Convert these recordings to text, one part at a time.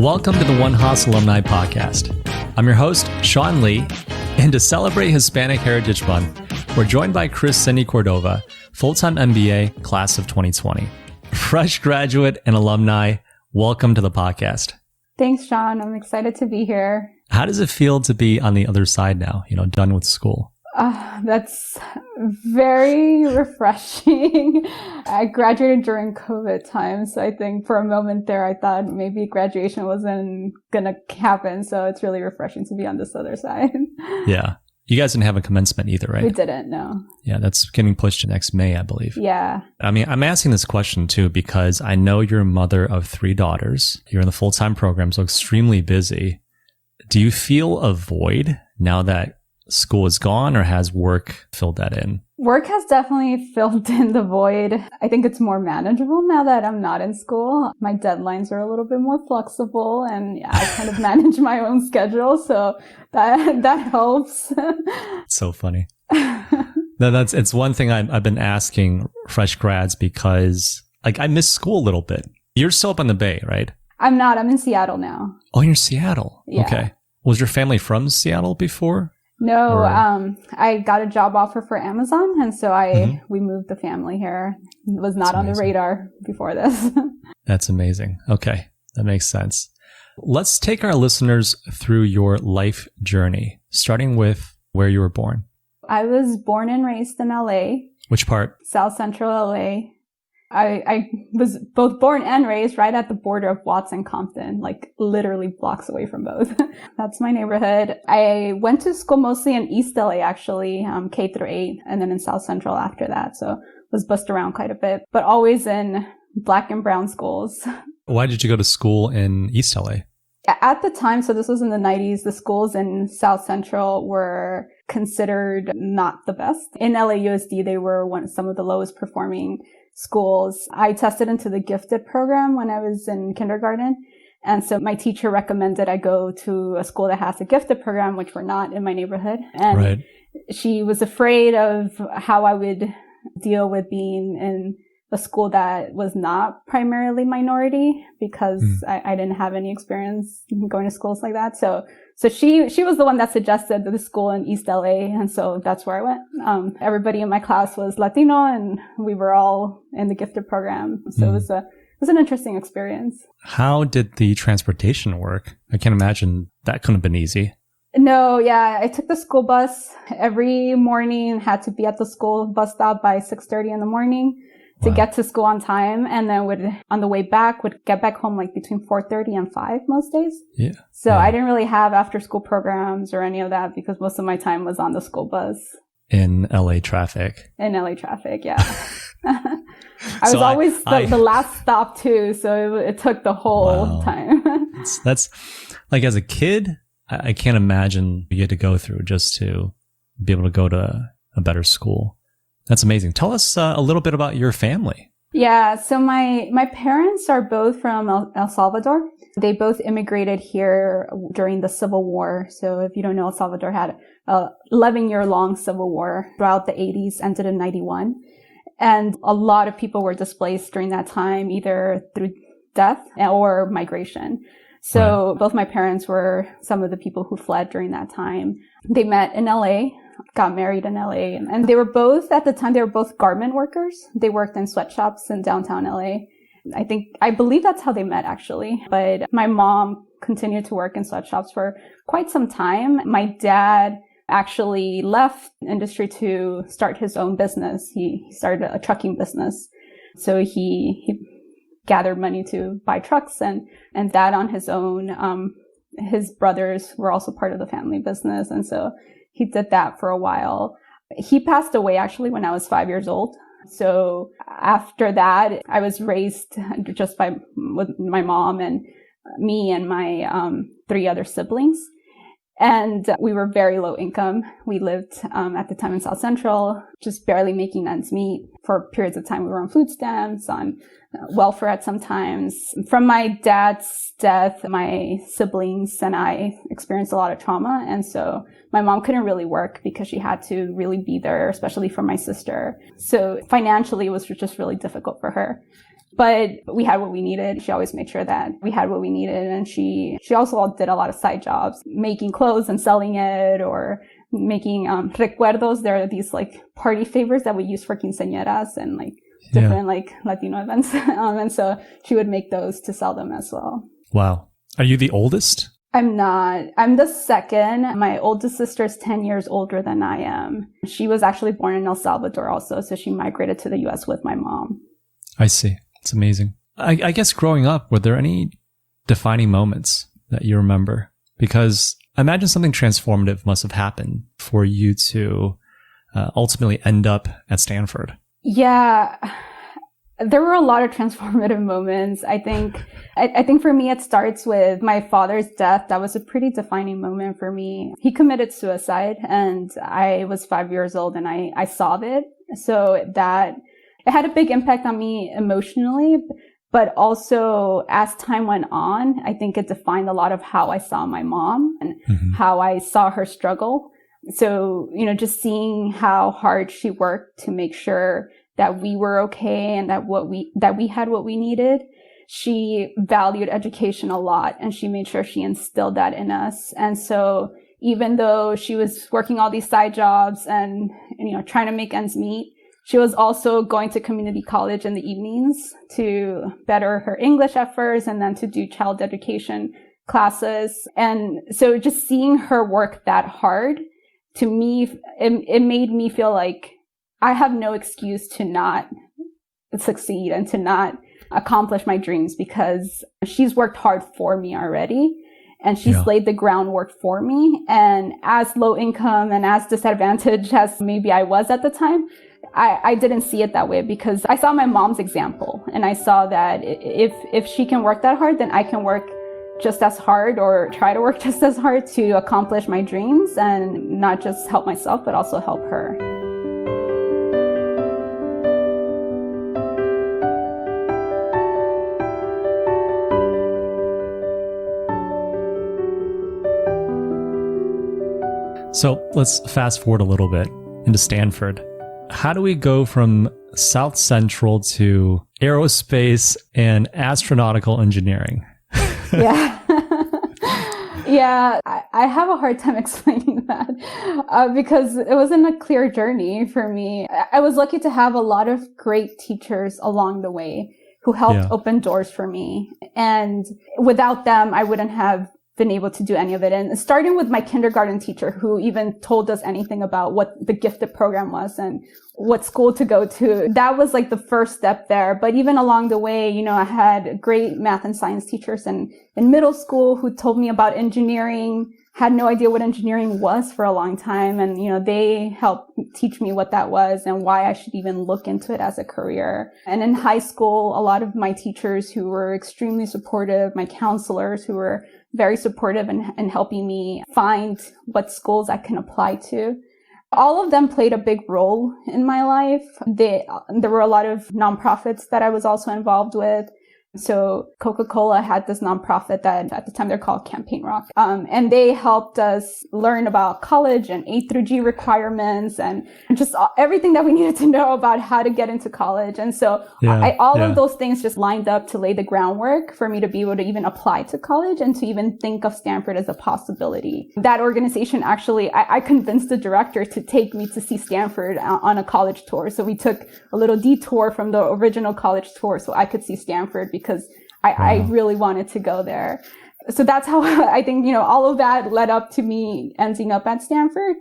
Welcome to the One Haas Alumni Podcast. I'm your host, Sean Lee, and to celebrate Hispanic Heritage Month, we're joined by Cindy Cordova, full-time MBA, class of 2020. Fresh graduate and alumni, welcome to the podcast. Thanks, Sean. I'm excited to be here. How does it feel to be on the other side now, done with school? That's very refreshing. I graduated during COVID time, so I think for a moment there, I thought maybe graduation wasn't going to happen. So it's really refreshing to be on this other side. Yeah. You guys didn't have a commencement either, right? We didn't, no. Yeah, that's getting pushed to next May, I believe. Yeah. I mean, I'm asking this question too, because I know you're a mother of 3 daughters. You're in the full-time program, so extremely busy. Do you feel a void now that school is gone, or has work filled that in? Work has definitely filled in the void. I think it's more manageable now that I'm not in school. My deadlines are a little bit more flexible, and I kind of manage my own schedule, so that helps. It's so funny. It's one thing I've been asking fresh grads, because I miss school a little bit. You're still up on the Bay, right? I'm not. I'm in Seattle now. Oh, you're in Seattle. Yeah. Okay. Was your family from Seattle before? No, I got a job offer for Amazon, and so we moved the family here. It was not on the radar before this. That's amazing. Okay, that makes sense. Let's take our listeners through your life journey, starting with where you were born. I was born and raised in LA. Which part? South Central LA. I was both born and raised right at the border of Watts and Compton, like literally blocks away from both. That's my neighborhood. I went to school mostly in East LA, actually, K through 8, and then in South Central after that. So was bussed around quite a bit, but always in Black and brown schools. Why did you go to school in East LA? At the time, so this was in the 90s, the schools in South Central were considered not the best. In LAUSD, they were some of the lowest performing schools. I tested into the gifted program when I was in kindergarten. And so my teacher recommended I go to a school that has a gifted program, which were not in my neighborhood. And she was afraid of how I would deal with being in a school that was not primarily minority, because I didn't have any experience going to schools like that. So she was the one that suggested the school in East LA. And so that's where I went. Everybody in my class was Latino, and we were all in the gifted program. So it was an interesting experience. How did the transportation work? I can't imagine that couldn't have been easy. No, yeah. I took the school bus every morning, had to be at the school bus stop by 6:30 in the morning to get to school on time, and then on the way back would get back home like between 4:30 and 5 most days. Yeah. So I didn't really have after school programs or any of that, because most of my time was on the school bus. In LA traffic. In LA traffic, yeah. I was always the last stop too, so it took the whole time. That's like, as a kid, I can't imagine you had to go through just to be able to go to a better school. That's amazing. Tell us a little bit about your family. Yeah, so my parents are both from El Salvador. They both immigrated here during the Civil War. So if you don't know, El Salvador had a 11-year-long civil war throughout the 80s, ended in 91. And a lot of people were displaced during that time, either through death or migration. So both my parents were some of the people who fled during that time. They met in LA, got married in LA, and they were both, at the time, they were both garment workers. They worked in sweatshops in downtown LA. I believe that's how they met, actually. But my mom continued to work in sweatshops for quite some time. My dad actually left industry to start his own business. He started a trucking business. So he gathered money to buy trucks and that on his own. His brothers were also part of the family business. And so he did that for a while. He passed away actually when I was 5 years old. So after that, I was raised just with my mom and me and my 3 other siblings. And we were very low income. We lived at the time in South Central, just barely making ends meet. For periods of time, we were on food stamps, on welfare at some times. From my dad's death, my siblings and I experienced a lot of trauma. And so my mom couldn't really work because she had to really be there, especially for my sister. So financially, it was just really difficult for her. But we had what we needed. She always made sure that we had what we needed. And she also did a lot of side jobs, making clothes and selling it, or making recuerdos. There are these like party favors that we use for quinceañeras and like different like Latino events. And so she would make those to sell them as well. Wow. Are you the oldest? I'm not. I'm the second. My oldest sister is 10 years older than I am. She was actually born in El Salvador also, so she migrated to the U.S. with my mom. I see. It's amazing. I guess growing up, were there any defining moments that you remember? Because I imagine something transformative must have happened for you to ultimately end up at Stanford. Yeah. There were a lot of transformative moments. I think for me, it starts with my father's death. That was a pretty defining moment for me. He committed suicide and I was 5 years old and I saw it. So that it had a big impact on me emotionally, but also as time went on, I think it defined a lot of how I saw my mom and how I saw her struggle. So, just seeing how hard she worked to make sure that we were okay and that we had what we needed. She valued education a lot and she made sure she instilled that in us. And so even though she was working all these side jobs and trying to make ends meet, she was also going to community college in the evenings to better her English at first and then to do child education classes. And so just seeing her work that hard, to me, it made me feel like I have no excuse to not succeed and to not accomplish my dreams because she's worked hard for me already and she's laid the groundwork for me. And as low income and as disadvantaged as maybe I was at the time, I didn't see it that way because I saw my mom's example and I saw that if she can work that hard, then I can work just as hard or try to work just as hard to accomplish my dreams and not just help myself, but also help her. So let's fast forward a little bit into Stanford. How do we go from South Central to aerospace and astronautical engineering? Yeah. Yeah, I have a hard time explaining that because it wasn't a clear journey for me. I was lucky to have a lot of great teachers along the way who helped open doors for me. And without them, I wouldn't have been able to do any of it. And starting with my kindergarten teacher who even told us anything about what the gifted program was and what school to go to, that was like the first step there. But even along the way, I had great math and science teachers in middle school who told me about engineering, had no idea what engineering was for a long time. And, they helped teach me what that was and why I should even look into it as a career. And in high school, a lot of my teachers who were extremely supportive, my counselors who were very supportive in helping me find what schools I can apply to. All of them played a big role in my life. There were a lot of nonprofits that I was also involved with. So Coca-Cola had this nonprofit that at the time they're called Campaign Rock. And they helped us learn about college and A through G requirements and just everything that we needed to know about how to get into college. And so all of those things just lined up to lay the groundwork for me to be able to even apply to college and to even think of Stanford as a possibility. That organization actually, I convinced the director to take me to see Stanford on a college tour. So we took a little detour from the original college tour so I could see Stanford because I really wanted to go there. So that's how I think, all of that led up to me ending up at Stanford.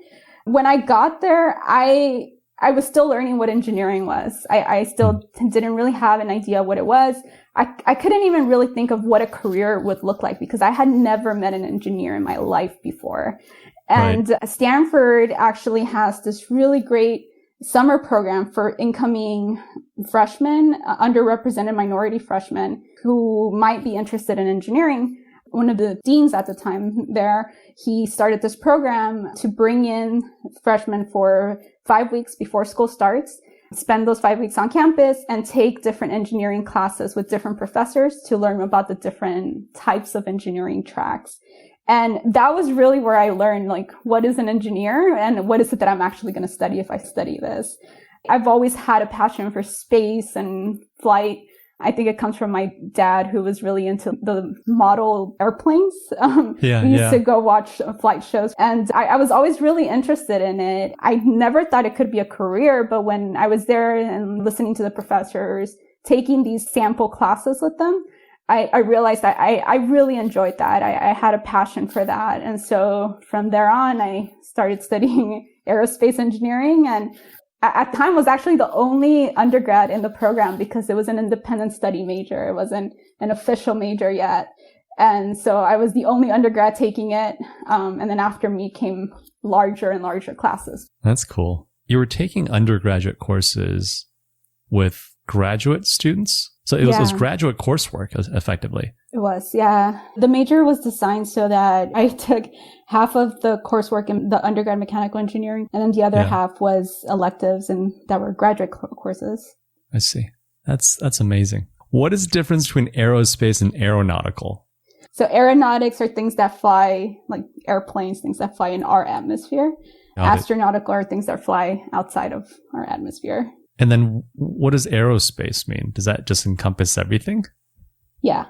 When I got there, I was still learning what engineering was. I still didn't really have an idea what it was. I couldn't even really think of what a career would look like because I had never met an engineer in my life before. And Stanford actually has this really great summer program for incoming freshmen, underrepresented minority freshmen who might be interested in engineering. One of the deans at the time there, he started this program to bring in freshmen for 5 weeks before school starts, spend those 5 weeks on campus and take different engineering classes with different professors to learn about the different types of engineering tracks. And that was really where I learned, what is an engineer and what is it that I'm actually going to study if I study this. I've always had a passion for space and flight. I think it comes from my dad, who was really into the model airplanes. We used to go watch flight shows, and I was always really interested in it. I never thought it could be a career, but when I was there and listening to the professors, taking these sample classes with them, I realized that I really enjoyed that. I had a passion for that. And so from there on, I started studying aerospace engineering, and at the time was actually the only undergrad in the program because it was an independent study major. It wasn't an official major yet. And so I was the only undergrad taking it. And then after me came larger and larger classes. That's cool. You were taking undergraduate courses with graduate students? So it was graduate coursework, effectively. It was, yeah. The major was designed so that I took half of the coursework in the undergrad mechanical engineering, and then the other half was electives and that were graduate courses. I see. That's amazing. What is the difference between aerospace and aeronautical? So aeronautics are things that fly, like airplanes, things that fly in our atmosphere. Astronautical are things that fly outside of our atmosphere. And then what does aerospace mean? Does that just encompass everything? Yeah.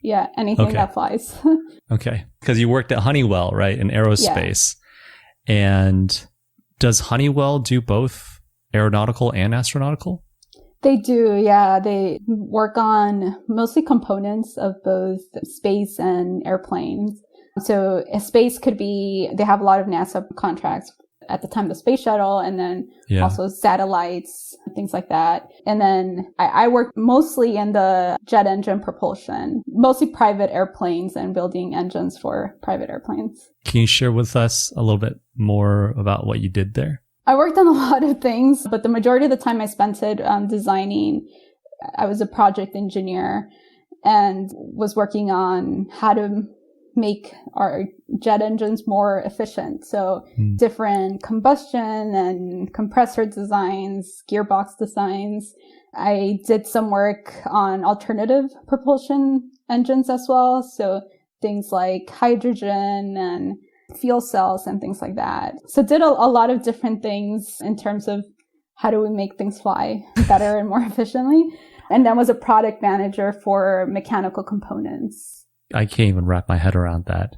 Yeah. Anything that flies. Okay. Because you worked at Honeywell, right? In aerospace. Yeah. And does Honeywell do both aeronautical and astronautical? They do. Yeah. They work on mostly components of both space and airplanes. So a space could be, they have a lot of NASA contracts at the time, the space shuttle, and then also satellites, things like that. And then I worked mostly in the jet engine propulsion, mostly private airplanes and building engines for private airplanes. Can you share with us a little bit more about what you did there? I worked on a lot of things, but the majority of the time I spent it designing. I was a project engineer and was working on how to make our jet engines more efficient. So different combustion and compressor designs, gearbox designs. I did some work on alternative propulsion engines as well. So things like hydrogen and fuel cells and things like that. So did a lot of different things in terms of how do we make things fly better and more efficiently. And then was a product manager for mechanical components. I can't even wrap my head around that.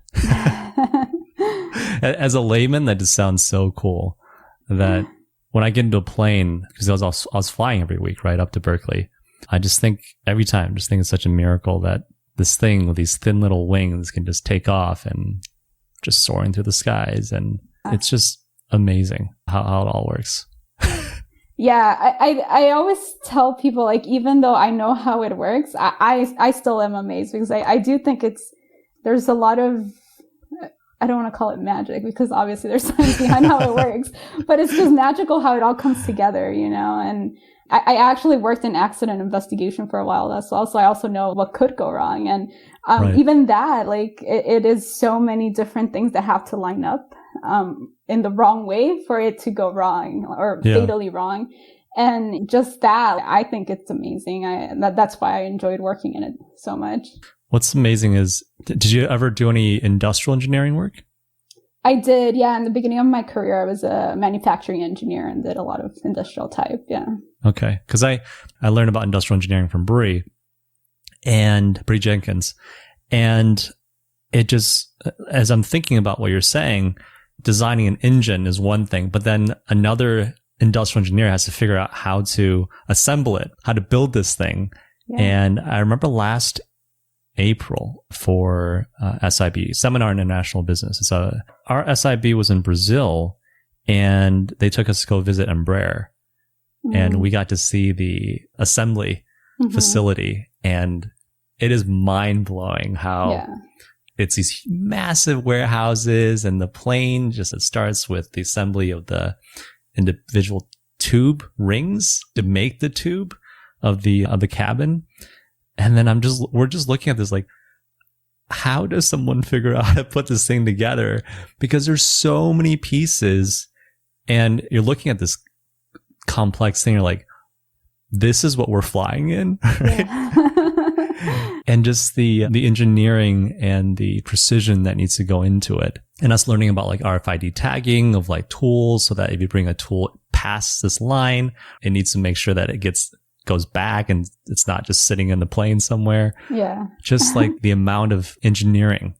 As a layman, that just sounds so cool that when I get into a plane, because I was flying every week, right, up to Berkeley, I just think every time, it's such a miracle that this thing with these thin little wings can just take off and just soaring through the skies. And it's just amazing how it all works. Yeah, I always tell people, like, even though I know how it works, I still am amazed because I do think there's a lot of, I don't want to call it magic because obviously there's science behind how it works, but it's just magical how it all comes together, you know? And I actually worked in accident investigation for a while as well, so I also know what could go wrong. And even that, like, it is so many different things that have to line up in the wrong way for it to go wrong or fatally wrong. And just that, I think it's amazing. That's why I enjoyed working in it so much. What's amazing is, did you ever do any industrial engineering work? I did, yeah. In the beginning of my career, I was a manufacturing engineer and did a lot of industrial type, yeah. Okay, because I learned about industrial engineering from Bree Jenkins. And it just, as I'm thinking about what you're saying, designing an engine is one thing, but then another industrial engineer has to figure out how to assemble it, how to build this thing. Yeah. And I remember last April for SIB, Seminar in International Business. So our SIB was in Brazil, and they took us to go visit Embraer. And we got to see the assembly facility, and it is mind-blowing how it's these massive warehouses, and the plane it starts with the assembly of the individual tube rings to make the tube of the cabin. And then we're just looking at this like, how does someone figure out how to put this thing together? Because there's so many pieces, and you're looking at this complex thing. You're like, this is what we're flying in, right? Yeah. And just the engineering and the precision that needs to go into it. And us learning about like RFID tagging of like tools, so that if you bring a tool past this line, it needs to make sure that it gets goes back and it's not just sitting in the plane somewhere. Yeah. Just like the amount of engineering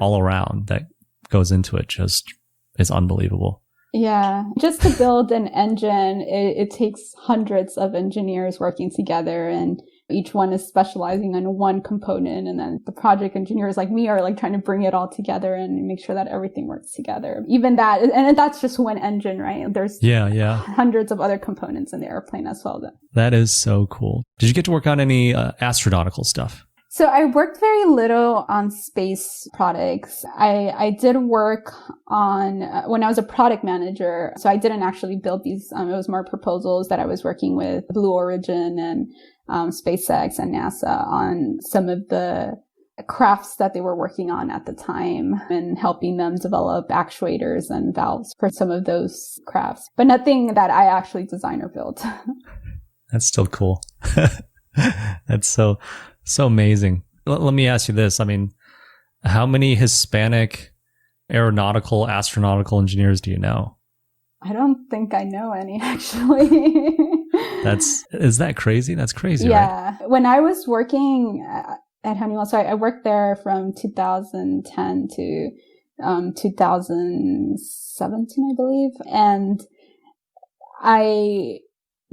all around that goes into it just is unbelievable. Yeah. Just to build an engine, it takes hundreds of engineers working together, and each one is specializing on one component. And then the project engineers like me are like trying to bring it all together and make sure that everything works together. Even that, and that's just one engine, right? There's hundreds of other components in the airplane as well. That is so cool. Did you get to work on any astronautical stuff? So I worked very little on space products. I did work on, when I was a product manager, so I didn't actually build these. It was more proposals that I was working with Blue Origin and SpaceX and NASA on some of the crafts that they were working on at the time and helping them develop actuators and valves for some of those crafts, but nothing that I actually designed or built. That's still cool. That's so amazing. Let me ask you this. I mean, how many Hispanic aeronautical, astronautical engineers do you know? I don't think I know any, actually. Is that crazy? That's crazy, yeah. Right? When I was working at Honeywell, so I worked there from 2010 to 2017, I believe. And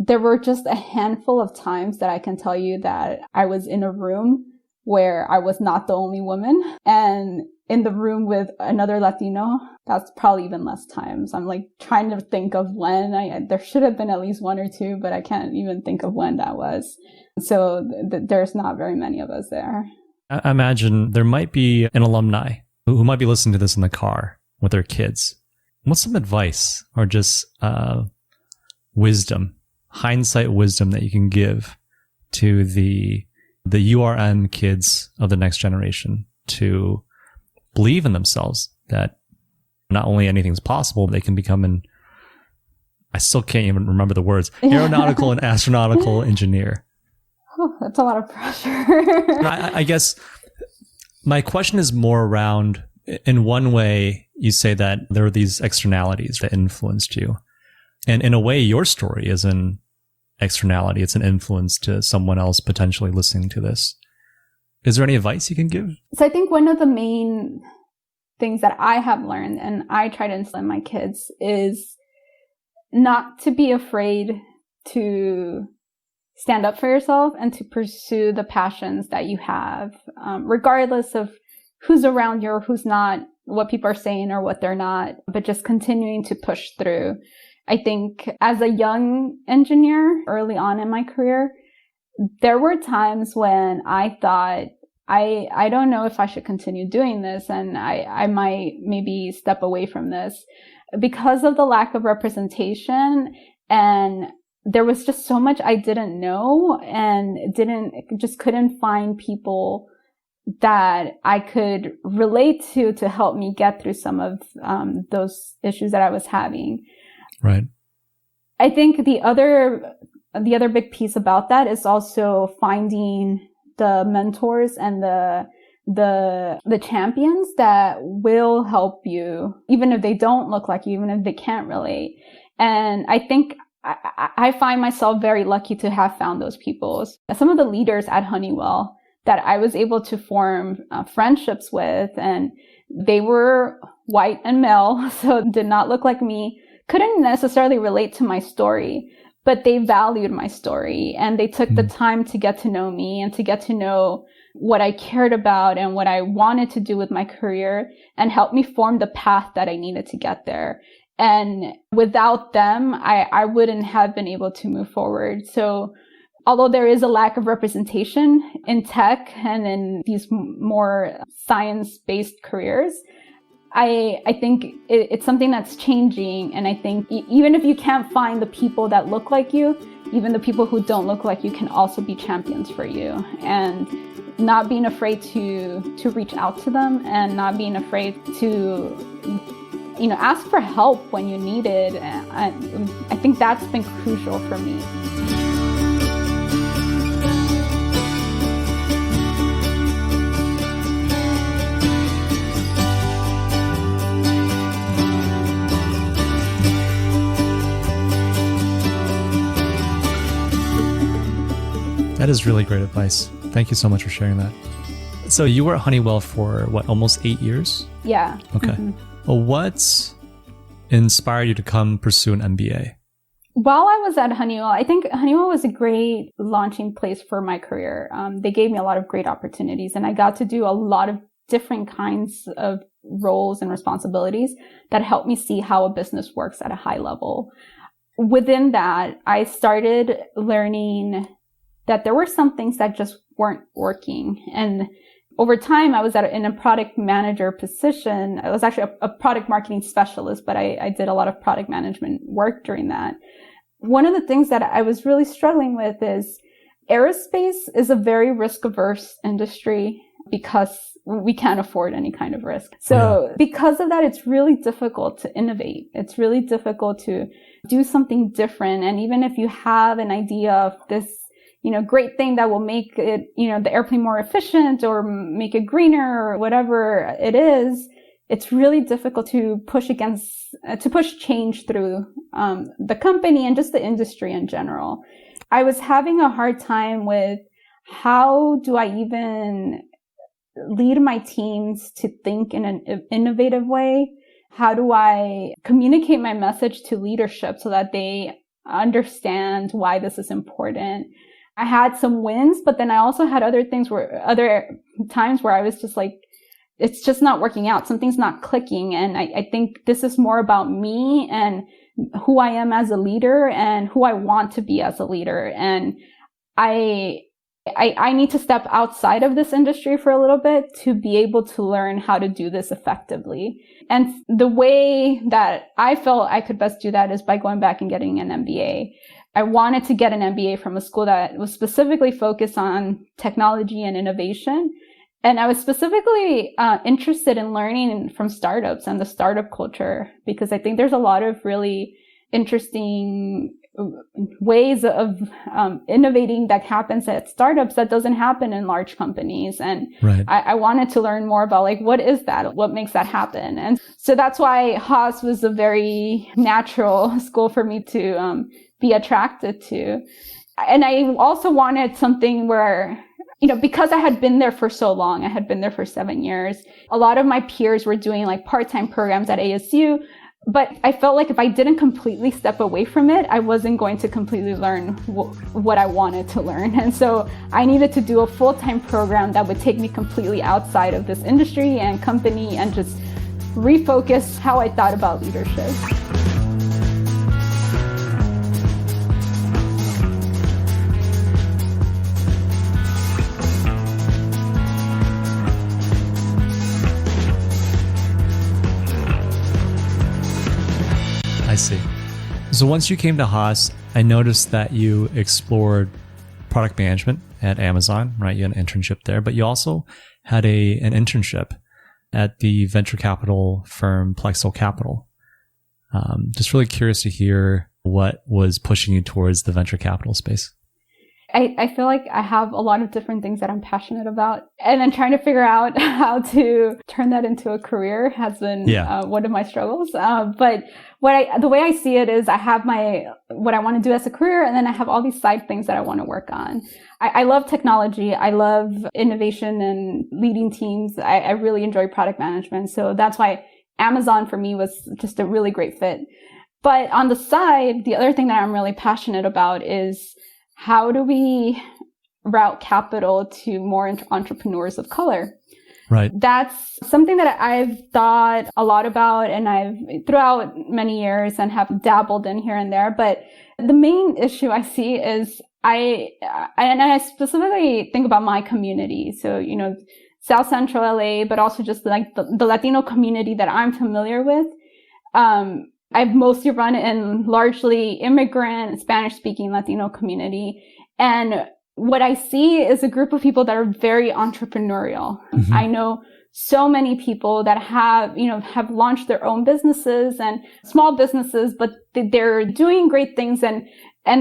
there were just a handful of times that I can tell you that I was in a room where I was not the only woman, and in the room with another Latino. That's probably even less times. I'm like trying to think of when. There should have been at least one or two, but I can't even think of when that was. So there's not very many of us there. I imagine there might be an alumni who might be listening to this in the car with their kids. What's some advice or just wisdom, hindsight wisdom that you can give to the URM kids of the next generation to believe in themselves, that not only anything's possible, but they can become I still can't even remember the words, aeronautical and astronautical engineer. Oh, that's a lot of pressure. I guess my question is more around, in one way, you say that there are these externalities that influenced you. And in a way, your story is an externality. It's an influence to someone else potentially listening to this. Is there any advice you can give? So I think one of the main things that I have learned, and I try to instill in my kids, is not to be afraid to stand up for yourself and to pursue the passions that you have, regardless of who's around you or who's not, what people are saying or what they're not, but just continuing to push through. I think as a young engineer early on in my career, there were times when I thought, I don't know if I should continue doing this, and I might maybe step away from this because of the lack of representation, and there was just so much I didn't know and couldn't find people that I could relate to help me get through some of those issues that I was having. Right. I think the other big piece about that is also finding the mentors and the champions that will help you, even if they don't look like you, even if they can't relate. And I think I find myself very lucky to have found those people. Some of the leaders at Honeywell that I was able to form friendships with, and they were white and male, so did not look like me, couldn't necessarily relate to my story, but they valued my story, and they took the time to get to know me and to get to know what I cared about and what I wanted to do with my career, and help me form the path that I needed to get there. And without them, I wouldn't have been able to move forward. So although there is a lack of representation in tech and in these more science-based careers, I think it's something that's changing. And I think even if you can't find the people that look like you, even the people who don't look like you can also be champions for you. And not being afraid to reach out to them, and not being afraid to ask for help when you need it. I think that's been crucial for me. That is really great advice. Thank you so much for sharing that. So you were at Honeywell for what, almost 8 years? Yeah. Okay. Well, what inspired you to come pursue an MBA? While I was at Honeywell, I think Honeywell was a great launching place for my career. They gave me a lot of great opportunities, and I got to do a lot of different kinds of roles and responsibilities that helped me see how a business works at a high level. Within that, I started learning that there were some things that just weren't working. And over time, I was in a product manager position. I was actually a product marketing specialist, but I did a lot of product management work during that. One of the things that I was really struggling with is aerospace is a very risk-averse industry because we can't afford any kind of risk. So because of that, it's really difficult to innovate. It's really difficult to do something different. And even if you have an idea of this, great thing that will make it, the airplane more efficient or make it greener or whatever it is, it's really difficult to push change through the company and just the industry in general. I was having a hard time with how do I even lead my teams to think in an innovative way? How do I communicate my message to leadership so that they understand why this is important? I had some wins, but then I also had other times where I was just like, it's just not working out. Something's not clicking. And I think this is more about me and who I am as a leader and who I want to be as a leader. And I need to step outside of this industry for a little bit to be able to learn how to do this effectively. And the way that I felt I could best do that is by going back and getting an MBA. I wanted to get an MBA from a school that was specifically focused on technology and innovation. And I was specifically interested in learning from startups and the startup culture, because I think there's a lot of really interesting ways of innovating that happens at startups that doesn't happen in large companies. And I wanted to learn more about what is that? What makes that happen? And so that's why Haas was a very natural school for me to be attracted to. And I also wanted something where, because I had been there for so long, I had been there for 7 years, a lot of my peers were doing part-time programs at ASU, but I felt like if I didn't completely step away from it, I wasn't going to completely learn what I wanted to learn. And so I needed to do a full-time program that would take me completely outside of this industry and company and just refocus how I thought about leadership. I see. So once you came to Haas, I noticed that you explored product management at Amazon, right? You had an internship there, but you also had an internship at the venture capital firm Plexel Capital. Just really curious to hear what was pushing you towards the venture capital space. I feel like I have a lot of different things that I'm passionate about, and then trying to figure out how to turn that into a career has been one of my struggles. But the way I see it is I have what I want to do as a career, and then I have all these side things that I want to work on. I love technology. I love innovation and leading teams. I really enjoy product management. So that's why Amazon for me was just a really great fit. But on the side, the other thing that I'm really passionate about is how do we route capital to more entrepreneurs of color? Right. That's something that I've thought a lot about, and I've throughout many years and have dabbled in here and there. But the main issue I see is I specifically think about my community. So, South Central LA, but also just the Latino community that I'm familiar with. I've mostly run in largely immigrant, Spanish-speaking Latino community. And what I see is a group of people that are very entrepreneurial. Mm-hmm. I know so many people that have launched their own businesses and small businesses, but they're doing great things and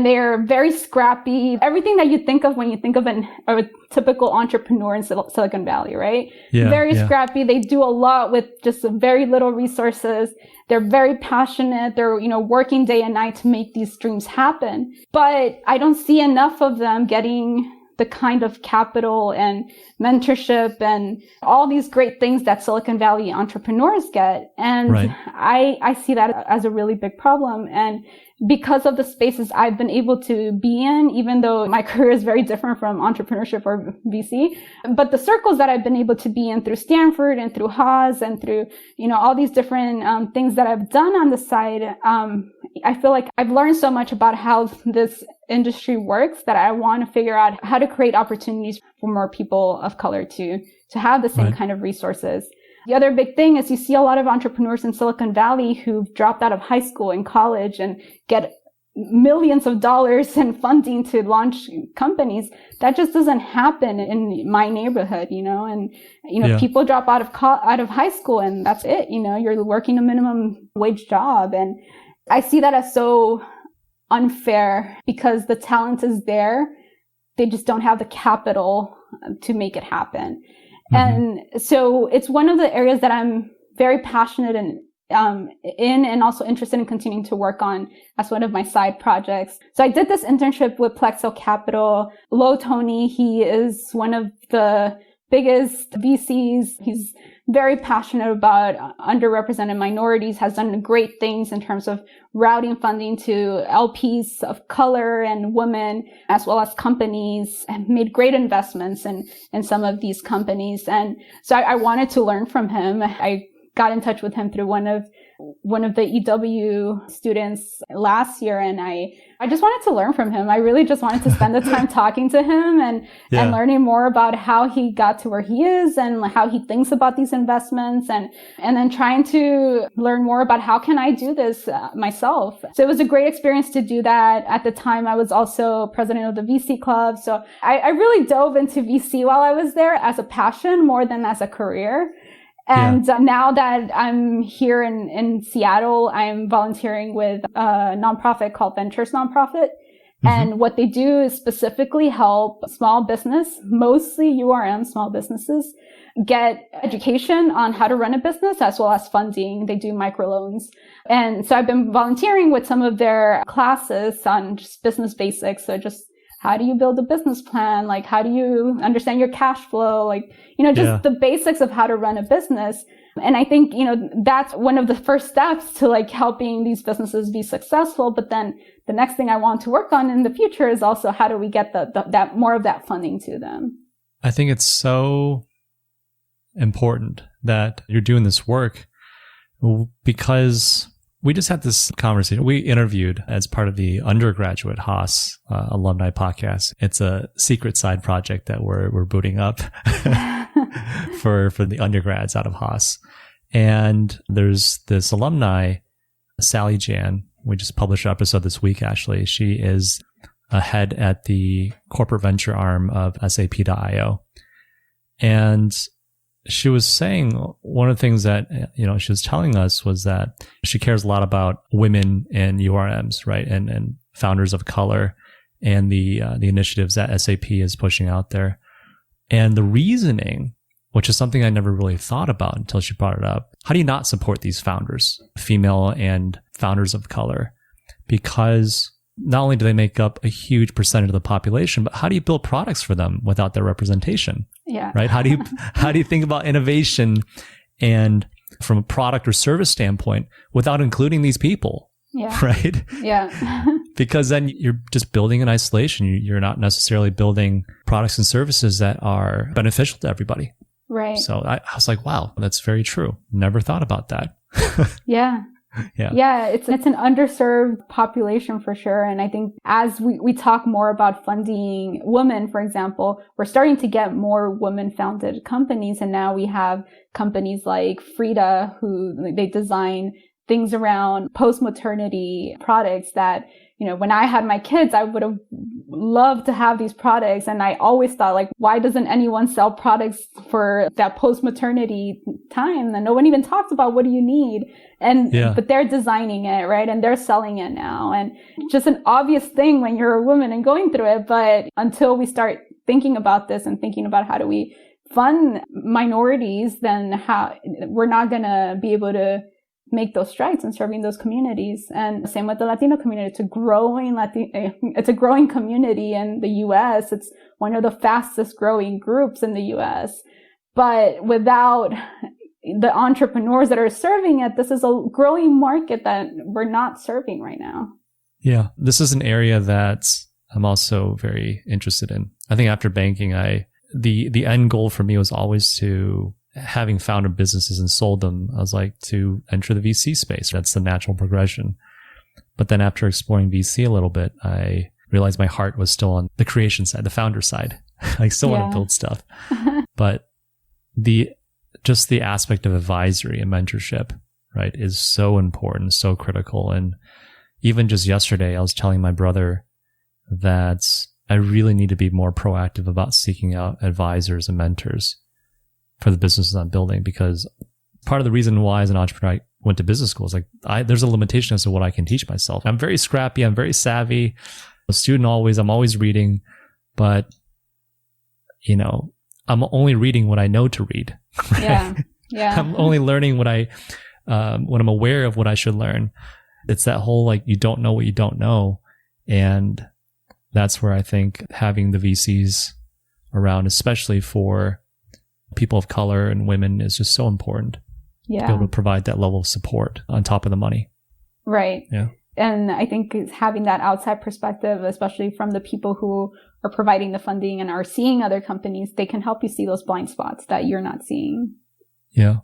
they're very scrappy. Everything that you think of when you think of a typical entrepreneur in Silicon Valley, right? Yeah, very scrappy. They do a lot with just very little resources. They're very passionate. They're, working day and night to make these dreams happen. But I don't see enough of them getting the kind of capital and mentorship and all these great things that Silicon Valley entrepreneurs get. And right. I see that as a really big problem. And because of the spaces I've been able to be in, even though my career is very different from entrepreneurship or VC, but the circles that I've been able to be in through Stanford and through Haas and through, all these different things that I've done on the side, I feel like I've learned so much about how this industry works that I want to figure out how to create opportunities for more people of color to have the same right. kind of resources. The other big thing is you see a lot of entrepreneurs in Silicon Valley who've dropped out of high school and college and get millions of dollars in funding to launch companies. That just doesn't happen in my neighborhood, and, people drop out of high school and that's it. You're working a minimum wage job. And I see that as so unfair because the talent is there. They just don't have the capital to make it happen. Mm-hmm. And so it's one of the areas that I'm very passionate in and also interested in continuing to work on as one of my side projects. So I did this internship with Plexo Capital. Tony, he is one of the biggest VCs. He's very passionate about underrepresented minorities, has done great things in terms of routing funding to LPs of color and women, as well as companies, and made great investments in some of these companies. And so I wanted to learn from him. I got in touch with him through one of the EW students last year, and I just wanted to learn from him. I really just wanted to spend the time talking to him and learning more about how he got to where he is and how he thinks about these investments, and then trying to learn more about how can I do this myself. So it was a great experience to do that. At the time, I was also president of the VC club. So I really dove into VC while I was there as a passion more than as a career. And now that I'm here in Seattle, I'm volunteering with a nonprofit called Ventures Nonprofit. Mm-hmm. And what they do is specifically help small business, mostly URM small businesses, get education on how to run a business as well as funding. They do microloans. And so I've been volunteering with some of their classes on just business basics. So just how do you build a business plan? Like, how do you understand your cash flow? Like, just the basics of how to run a business. And I think, that's one of the first steps to like helping these businesses be successful. But then the next thing I want to work on in the future is also how do we get that more of that funding to them? I think it's so important that you're doing this work because we just had this conversation. We interviewed as part of the undergraduate Haas alumni podcast. It's a secret side project that we're booting up for the undergrads out of Haas. And there's this alumni, Sally Jan. We just published an episode this week, actually. She is a head at the corporate venture arm of SAP.io. And she was saying one of the things that, she was telling us was that she cares a lot about women in URMs, right? And founders of color and the initiatives that SAP is pushing out there. And the reasoning, which is something I never really thought about until she brought it up. How do you not support these founders, female and founders of color? Because not only do they make up a huge percentage of the population, but how do you build products for them without their representation? Yeah. Right? How do you think about innovation and from a product or service standpoint without including these people? Yeah. Right? Yeah. Because then you're just building in isolation. You're not necessarily building products and services that are beneficial to everybody. Right. So I was like, wow, that's very true. Never thought about that. Yeah. Yeah, it's an underserved population for sure. And I think as we talk more about funding women, for example, we're starting to get more women-founded companies. And now we have companies like Frida, who they design things around post-maternity products that, when I had my kids, I would have loved to have these products. And I always thought, like, why doesn't anyone sell products for that post-maternity time? And no one even talks about what do you need. But they're designing it, right? And they're selling it now. And just an obvious thing when you're a woman and going through it. But until we start thinking about this and thinking about how do we fund minorities, then we're not going to be able to make those strides in serving those communities. And same with the Latino community. It's a growing community in the U.S. It's one of the fastest growing groups in the U.S. But without the entrepreneurs that are serving it, this is a growing market that we're not serving right now. Yeah, this is an area that I'm also very interested in. I think after banking, the end goal for me was always to, having founded businesses and sold them, I was like, to enter the VC space. That's the natural progression. But then after exploring VC a little bit, I realized my heart was still on the creation side, the founder side. I still want to build stuff. But just the aspect of advisory and mentorship, right, is so important, so critical. And even just yesterday, I was telling my brother that I really need to be more proactive about seeking out advisors and mentors for the businesses I'm building, because part of the reason why as an entrepreneur I went to business school is like, there's a limitation as to what I can teach myself. I'm very scrappy. I'm very savvy. I'm always reading, but I'm only reading what I know to read. Right? Yeah. I'm only learning when I'm aware of what I should learn. It's that whole, like, you don't know what you don't know. And that's where I think having the VCs around, especially for people of color and women, is just so important. Yeah. To be able to provide that level of support on top of the money. Right. Yeah. And I think having that outside perspective, especially from the people who are providing the funding and are seeing other companies, they can help you see those blind spots that you're not seeing. Yeah.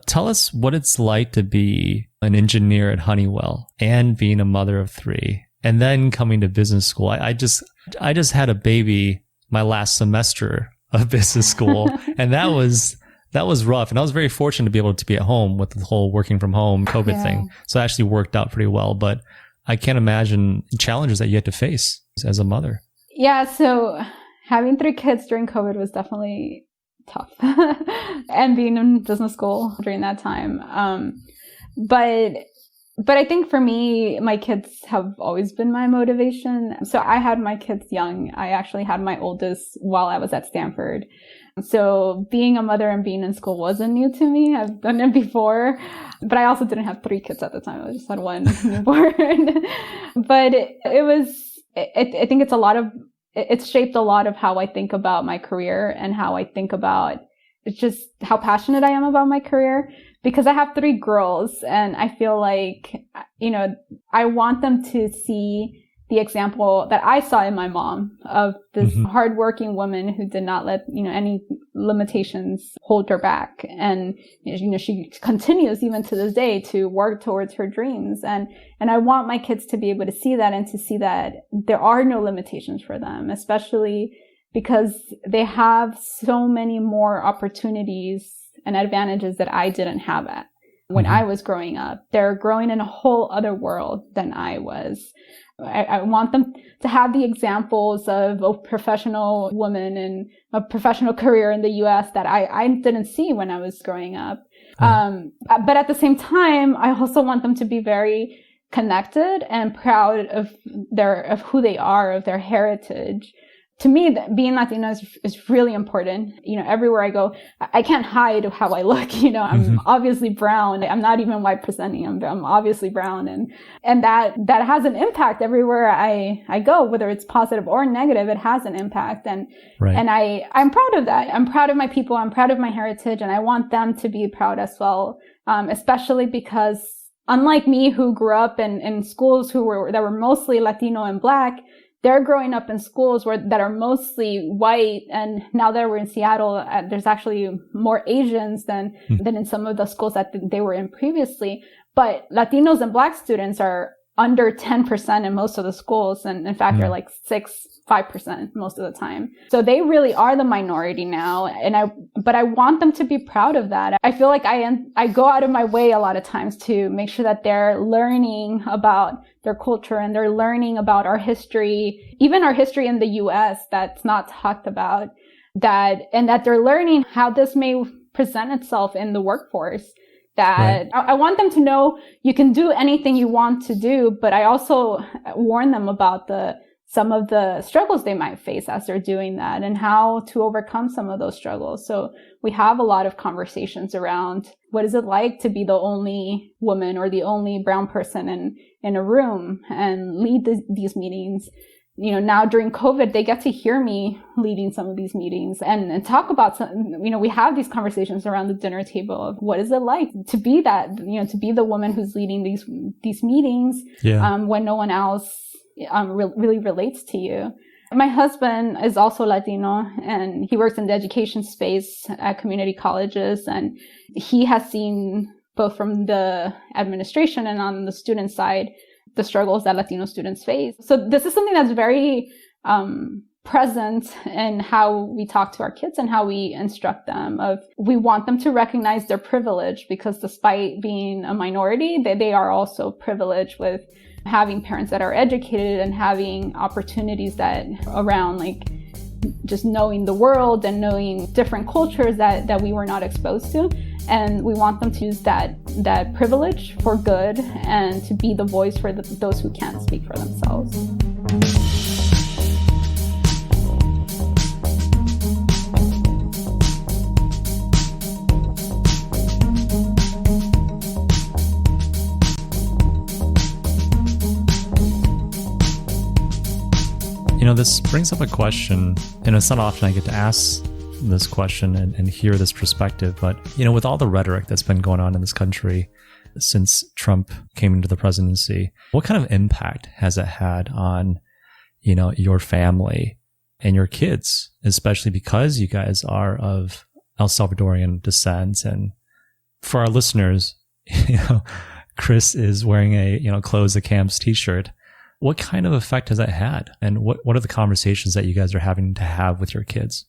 Tell us what it's like to be an engineer at Honeywell and being a mother of 3 and then coming to business school. I just had a baby my last semester of business school and that was rough. And I was very fortunate to be able to be at home with the whole working from home COVID thing. So it actually worked out pretty well, but I can't imagine challenges that you had to face as a mother. Yeah. So having 3 kids during COVID was definitely tough and being in business school during that time. But I think for me, my kids have always been my motivation. So I had my kids young. I actually had my oldest while I was at Stanford. So being a mother and being in school wasn't new to me. I've done it before, but I also didn't have 3 kids at the time. I just had 1 newborn. But I think it's shaped a lot of how I think about my career and how I think about just how passionate I am about my career, because I have 3 girls and I feel like, I want them to see the example that I saw in my mom of this hardworking woman who did not let, any limitations hold her back. And, she continues even to this day to work towards her dreams. And I want my kids to be able to see that and to see that there are no limitations for them, especially because they have so many more opportunities and advantages that I didn't have when I was growing up. They're growing in a whole other world than I was. I want them to have the examples of a professional woman and a professional career in the U.S. that I didn't see when I was growing up. But at the same time, I also want them to be very connected and proud of who they are, of their heritage. To me, being Latina is really important. Everywhere I go, I can't hide how I look. I'm obviously brown. I'm not even white presenting. I'm obviously brown. And that has an impact everywhere I go, whether it's positive or negative, it has an impact. And I'm proud of that. I'm proud of my people. I'm proud of my heritage. And I want them to be proud as well. Especially because unlike me, who grew up in schools that were mostly Latino and Black, they're growing up in schools that are mostly white. And now that we're in Seattle, there's actually more Asians than in some of the schools that they were in previously. But Latinos and Black students are under 10% in most of the schools. And in fact, they're like 5% most of the time. So they really are the minority now. But I want them to be proud of that. I feel like I go out of my way a lot of times to make sure that they're learning about their culture and they're learning about our history, even our history in the U.S. that's not talked about, and that they're learning how this may present itself in the workforce. I want them to know you can do anything you want to do, but I also warn them about the some of the struggles they might face as they're doing that and how to overcome some of those struggles. So we have a lot of conversations around what is it like to be the only woman or the only brown person in a room and lead these meetings. You know, now during COVID, they get to hear me leading some of these meetings and talk about some, you know, we have these conversations around the dinner table of what is it like to be that, you know, to be the woman who's leading these meetings when no one else really relates to you. My husband is also Latino and he works in the education space at community colleges, and he has seen both from the administration and on the student side the struggles that Latino students face. So this is something that's very present in how we talk to our kids and how we instruct them. We want them to recognize their privilege, because despite being a minority, they are also privileged with having parents that are educated and having opportunities that around like just knowing the world and knowing different cultures that we were not exposed to. And we want them to use that privilege for good and to be the voice for those who can't speak for themselves. You know, this brings up a question, and it's not often I get to ask this question and hear this perspective, but, you know, with all the rhetoric that's been going on in this country since Trump came into the presidency, what kind of impact has it had on, you know, your family and your kids, especially because you guys are of El Salvadorian descent? And for our listeners, you know, Chris is wearing a, you know, Close the Camps t-shirt. What kind of effect has that had? And what are the conversations that you guys are having to have with your kids?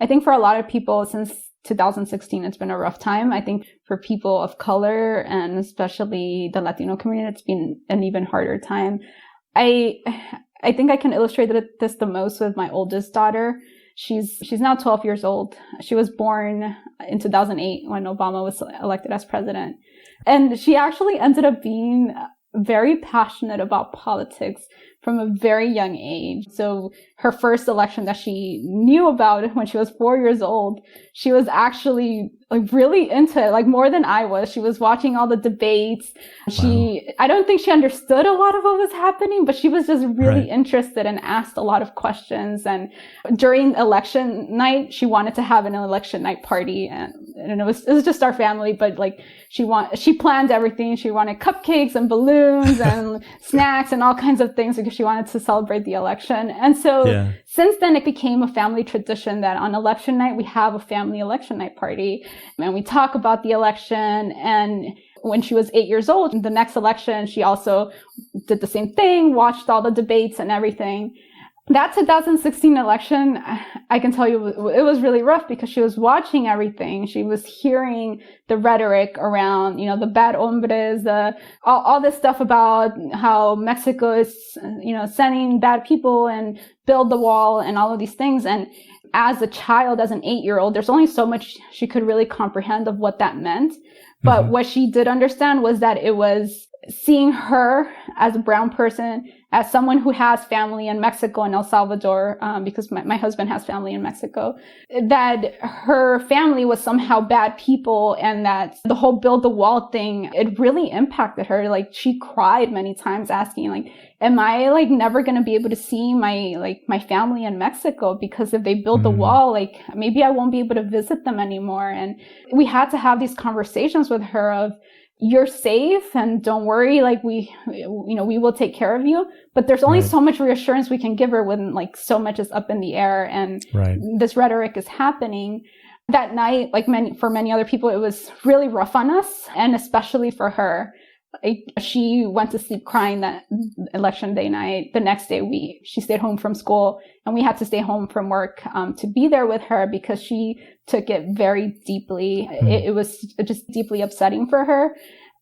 I think for a lot of people since 2016, it's been a rough time. I think for people of color and especially the Latino community, it's been an even harder time. I think I can illustrate this the most with my oldest daughter. She's now 12 years old. She was born in 2008 when Obama was elected as president. And she actually ended up being very passionate about politics from a very young age. So her first election that she knew about when she was 4 years old, she was actually like really into it, like more than I was. She was watching all the debates. Wow. I don't think she understood a lot of what was happening, but she was just really interested and asked a lot of questions. And during election night, she wanted to have an election night party, and it was just our family, but like she planned everything. She wanted cupcakes and balloons and snacks and all kinds of things because she wanted to celebrate the election. And so since then, it became a family tradition that on election night, we have a family election night party and we talk about the election. And when she was 8 years old, the next election, she also did the same thing, watched all the debates and everything. That 2016 election, I can tell you, it was really rough because she was watching everything. She was hearing the rhetoric around, you know, the bad hombres, all this stuff about how Mexico is, you know, sending bad people and build the wall and all of these things. And as a child, as an 8-year-old, there's only so much she could really comprehend of what that meant. But what she did understand was that it was seeing her as a brown person, as someone who has family in Mexico and El Salvador, because my husband has family in Mexico, that her family was somehow bad people, and that the whole build the wall thing, it really impacted her. Like she cried many times asking, like, am I like never going to be able to see my family in Mexico? Because if they build the wall, like maybe I won't be able to visit them anymore. And we had to have these conversations with her of, you're safe and don't worry, like we will take care of you. But there's only so much reassurance we can give her when like so much is up in the air and this rhetoric is happening. That night, like for many other people, it was really rough on us, and especially for her. She went to sleep crying that election day night. The next day she stayed home from school, and we had to stay home from work to be there with her because she took it very deeply. It was just deeply upsetting for her.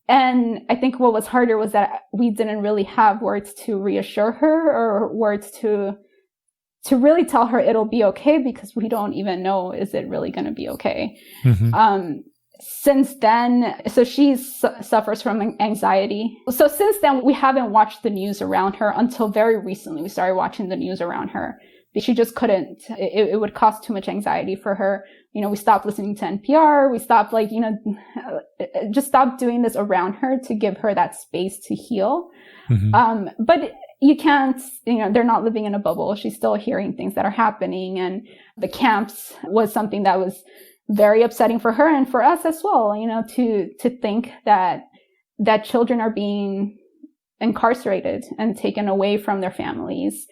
And I think what was harder was that we didn't really have words to reassure her or words to really tell her it'll be okay, because we don't even know, is it really going to be okay? since then, so she suffers from anxiety. So since then, we haven't watched the news around her until very recently. We started watching the news around her. She just couldn't. It would cause too much anxiety for her. We stopped listening to NPR. We stopped just stopped doing this around her to give her that space to heal. Mm-hmm. But you can't, they're not living in a bubble. She's still hearing things that are happening. And the camps was something that was very upsetting for her and for us as well, to think that children are being incarcerated and taken away from their families.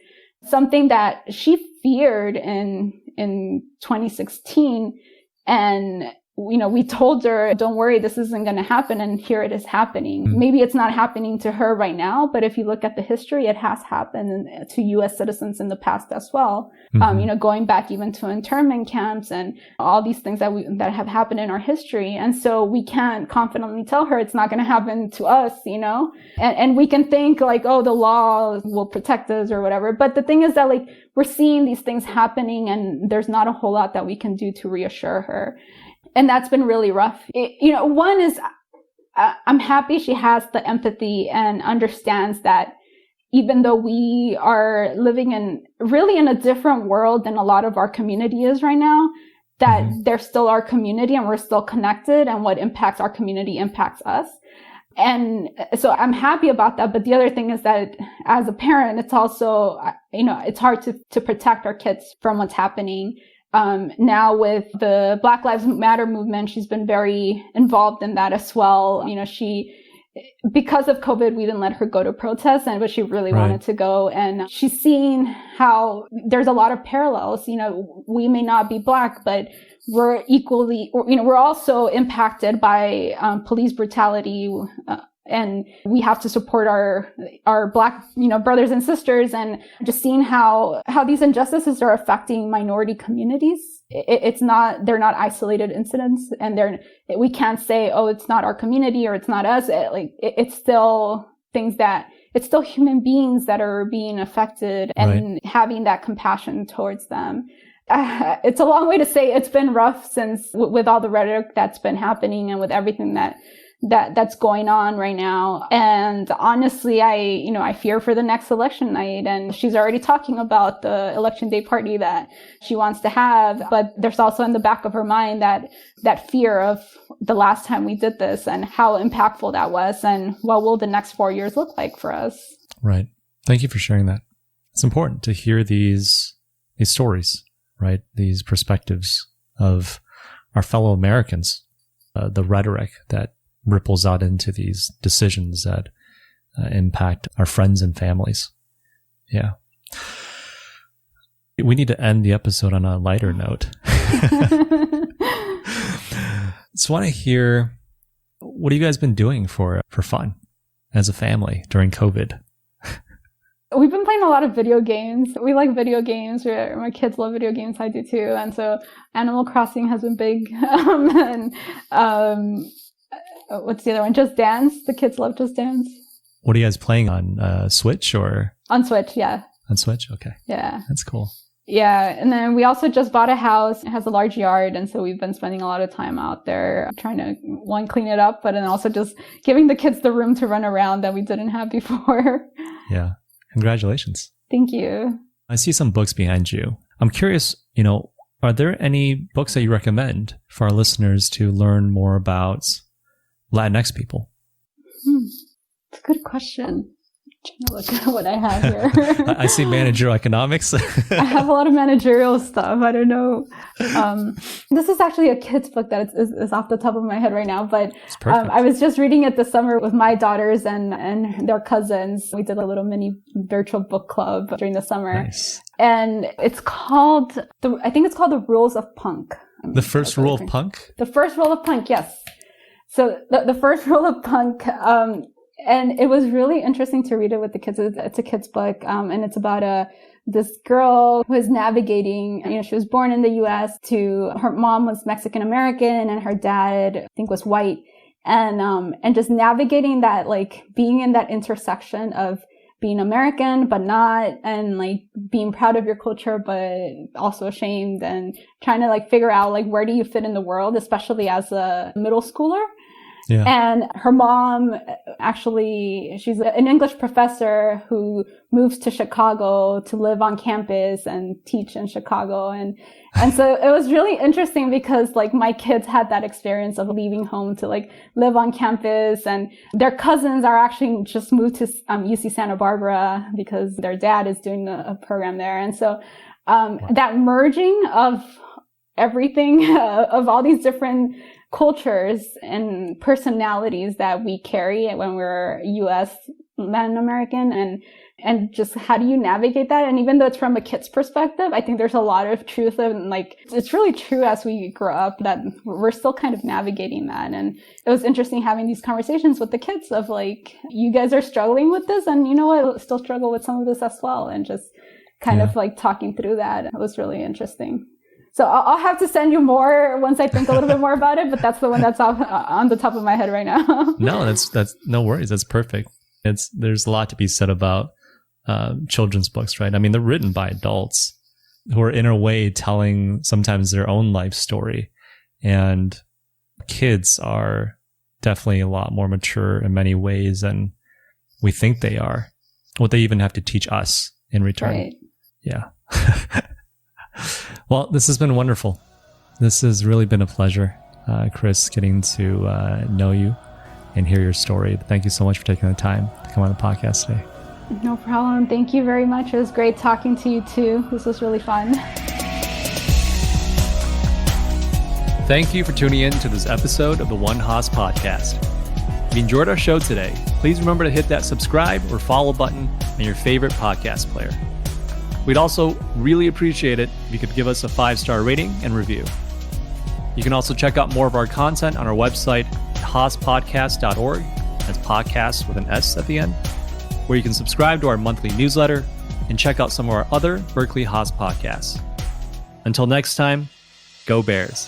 Something that she feared in 2016. And, we told her, don't worry, this isn't going to happen. And here it is happening. Mm-hmm. Maybe it's not happening to her right now, but if you look at the history, it has happened to U.S. citizens in the past as well. Mm-hmm. Going back even to internment camps and all these things that have happened in our history. And so we can't confidently tell her it's not going to happen to us, and we can think like, oh, the law will protect us or whatever. But the thing is that we're seeing these things happening and there's not a whole lot that we can do to reassure her. And that's been really rough. One is I'm happy she has the empathy and understands that even though we are living in a different world than a lot of our community is right now, that mm-hmm. they're still our community and we're still connected, and what impacts our community impacts us. And so I'm happy about that. But the other thing is that as a parent, it's also, it's hard to protect our kids from what's happening. Now with the Black Lives Matter movement, she's been very involved in that as well. Because of COVID, we didn't let her go to protests, but she really wanted to go. And she's seen how there's a lot of parallels. We may not be Black, but we're equally, we're also impacted by police brutality. And we have to support our Black, brothers and sisters, and just seeing how these injustices are affecting minority communities. They're not isolated incidents, and we can't say, oh, it's not our community or it's not us. It's still things it's still human beings that are being affected, and having that compassion towards them. It's a long way to say it's been rough with all the rhetoric that's been happening and with everything that's going on right now. And honestly, I fear for the next election night. And she's already talking about the election day party that she wants to have. But there's also in the back of her mind that fear of the last time we did this and how impactful that was, and what will the next 4 years look like for us. Right. Thank you for sharing that. It's important to hear these stories, right? These perspectives of our fellow Americans, the rhetoric that ripples out into these decisions that impact our friends and families. Yeah. We need to end the episode on a lighter note. Just want to hear, what have you guys been doing for fun as a family during COVID? We've been playing a lot of video games. We like video games. My kids love video games. I do too. And so Animal Crossing has been big. What's the other one? Just Dance. The kids love Just Dance. What are you guys playing on? Switch or? On Switch, yeah. On Switch? Okay. Yeah. That's cool. Yeah. And then we also just bought a house. It has a large yard. And so we've been spending a lot of time out there trying to, one, clean it up, but then also just giving the kids the room to run around that we didn't have before. Yeah. Congratulations. Thank you. I see some books behind you. I'm curious, are there any books that you recommend for our listeners to learn more about Latinx people? It's a good question. I'm trying to look at what I have here. I see managerial economics. I have a lot of managerial stuff. I don't know. This is actually a kid's book that is off the top of my head right now, but I was just reading it this summer with my daughters and their cousins. We did a little mini virtual book club during the summer. Nice. And it's called, I think it's called The Rules of Punk. The First Rule of Punk? The First Rule of Punk, yes. So the First Rule of Punk, and it was really interesting to read it with the kids. It's a kid's book, and it's about this girl who is navigating, she was born in the U.S. her mom was Mexican American and her dad, I think, was white. And just navigating that, being in that intersection of being American, but not, and like being proud of your culture, but also ashamed, and trying to like figure out like where do you fit in the world, especially as a middle schooler. Yeah. And her mom, actually, she's an English professor who moves to Chicago to live on campus and teach in Chicago. And so it was really interesting because like my kids had that experience of leaving home to like live on campus, and their cousins are actually just moved to UC Santa Barbara because their dad is doing a program there. And so that merging of everything, of all these different cultures and personalities that we carry when we're U.S. Latin American, and just how do you navigate that? And even though it's from a kid's perspective, I think there's a lot of truth, and like it's really true as we grow up that we're still kind of navigating that. And it was interesting having these conversations with the kids of like, you guys are struggling with this, and you know what, I still struggle with some of this as well, and just kind of like talking through that. It was really interesting. So I'll have to send you more once I think a little bit more about it, but that's the one that's on the top of my head right now. No, that's no worries. That's perfect. There's a lot to be said about children's books, right? I mean, they're written by adults who are in a way telling sometimes their own life story, and kids are definitely a lot more mature in many ways than we think they are. What they even have to teach us in return. Right. Yeah. Well, this has been wonderful. This has really been a pleasure, Chris, getting to know you and hear your story. Thank you so much for taking the time to come on the podcast today. No problem. Thank you very much. It was great talking to you too. This was really fun. Thank you for tuning in to this episode of the One Haas podcast. If you enjoyed our show today, please remember to hit that subscribe or follow button on your favorite podcast player. We'd also really appreciate it if you could give us a 5-star rating and review. You can also check out more of our content on our website, haaspodcast.org. That's podcast with an S at the end, where you can subscribe to our monthly newsletter and check out some of our other Berkeley Haas podcasts. Until next time, go Bears.